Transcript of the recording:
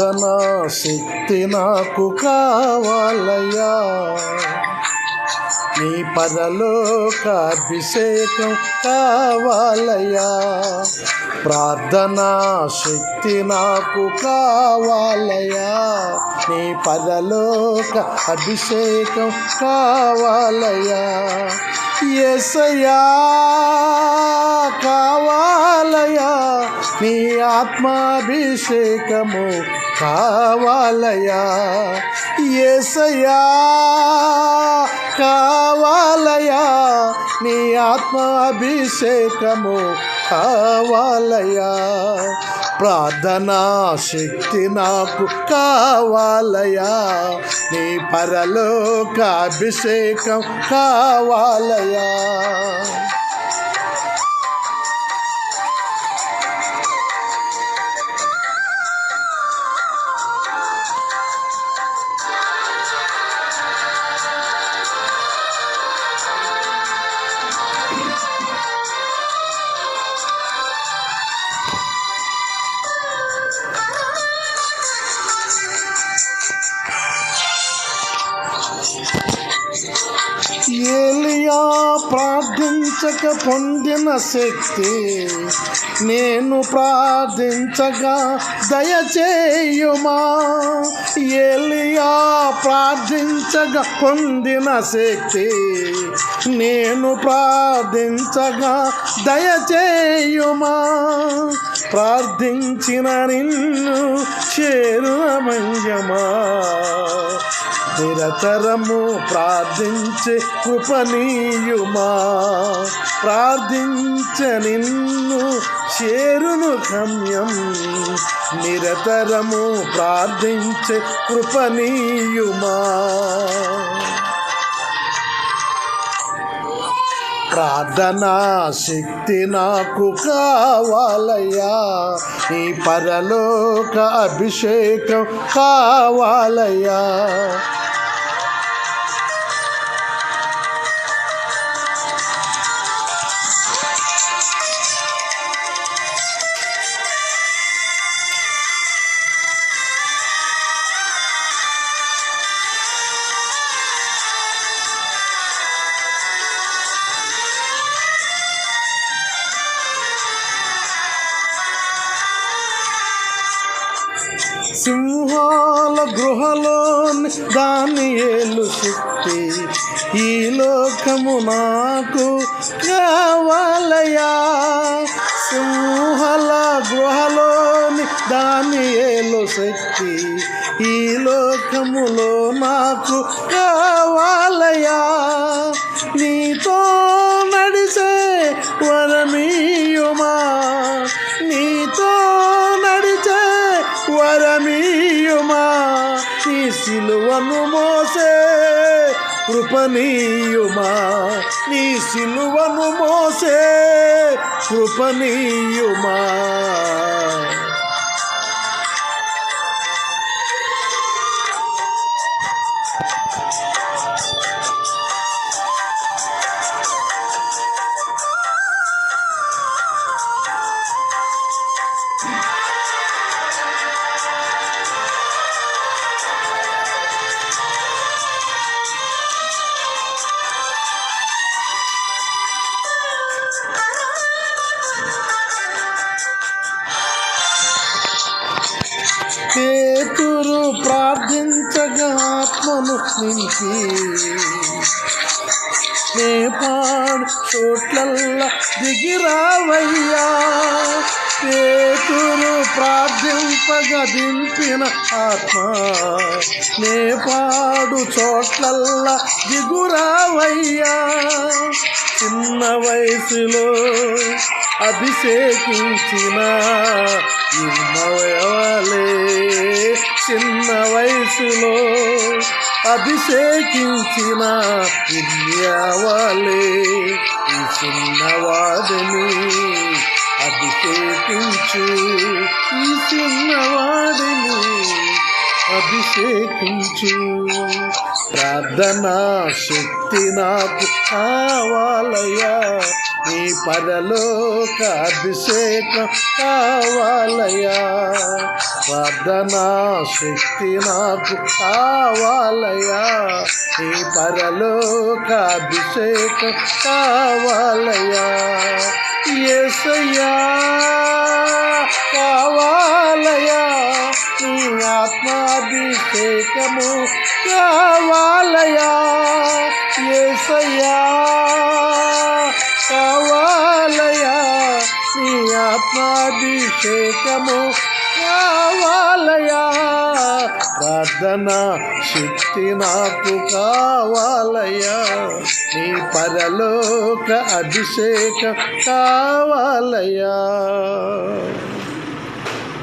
ప్రార్థనా శక్తి నాకు కావాలయ్యా, నీ పరలోక అభిషేకం కావాలయ్యా. ప్రార్థనా శక్తి నాకు కావాలయ్యా, నీ పరలోక అభిషేకం కావాలయ్యా. యేసయ్యా కావాలయ్యా, నీ ఆత్మాభిషేకము కావాలయ్యా. యేసయ్యా కావాలయ్యా, నీ ఆత్మాభిషేకము కావాలయ్యా. ప్రార్థనా శక్తి నాకు కావాలయ్యా, నీ పరలోక అభిషేకం కావాలయ్యా. ఏలియా ప్రార్థించక పొందిన శక్తి నేను ప్రార్థించగా దయచేయుమా. ఏలియా ప్రార్థించగా పొందిన శక్తి నేను ప్రార్థించగా దయచేయుమా. ప్రార్థించిన నిన్ను చేరుమంజమా, నిరతరము ప్రార్థించే కృపనీయుమా. ప్రార్థించ నిన్ను చేరును గమ్యం, నిరతరము ప్రార్థించే కృపనీయుమా. ప్రార్థనా శక్తి నాకు కావాలయ్యా, నీ పరలోక అభిషేకం కావాలయ్యా. సింహాల గృహలోని దానియేలు శక్తి ఈ లోకము నాకు కావాలయ్యా. సింహాల గృహలోని దానియేలు శక్తి ఈ లోకములో నాకు కావాలయ్యా. నీతో నడిసే వరమీయుమా, నీతో నడిచే వరమీయుమా. నీ సిలువను మోసే కృపనీయుమా, నీ సిలువను మోసే కృపనీయుమా. పేతురు ప్రార్థించగా ఆత్మను నింపి నే పాడు చోట్లల్లా దిగిరావయ్యా. పేతురు ప్రార్థింపగా దింపిన ఆత్మ నే పాడు చోట్లల్లా దిగురావయ్యా. చిన్న వయసులో అభిషేకించిన ఇమ్మవలే, చిన్న వయసులో అభిషేకించిన ఇన్యావలే. ఈ చిన్నవాడిని అభిషేకించు, ఈ చిన్నవాడిని అభిషేకించు. ప్రార్థనా శక్తి నాకు కావాలయ్యా, నీ పరలోక అభిషేకం కావాలయ్యా. ప్రార్థనా శక్తి నాకు కావాలయ్యా, నీ పరలోక అభిషేకం కావాలయ్యా. యేసయ్యా కావాలయ్యా, నీ ఆత్మాభిషేకము కావాలయ్యా. యేసయ్యా కావాలయ్యా, నీ ఆత్మాభిషేకము కావాలయ్యా. ప్రార్థనా శక్తి నాకు కావాలయ్యా, నీ పరలోక అభిషేకం కావాలయ్యా.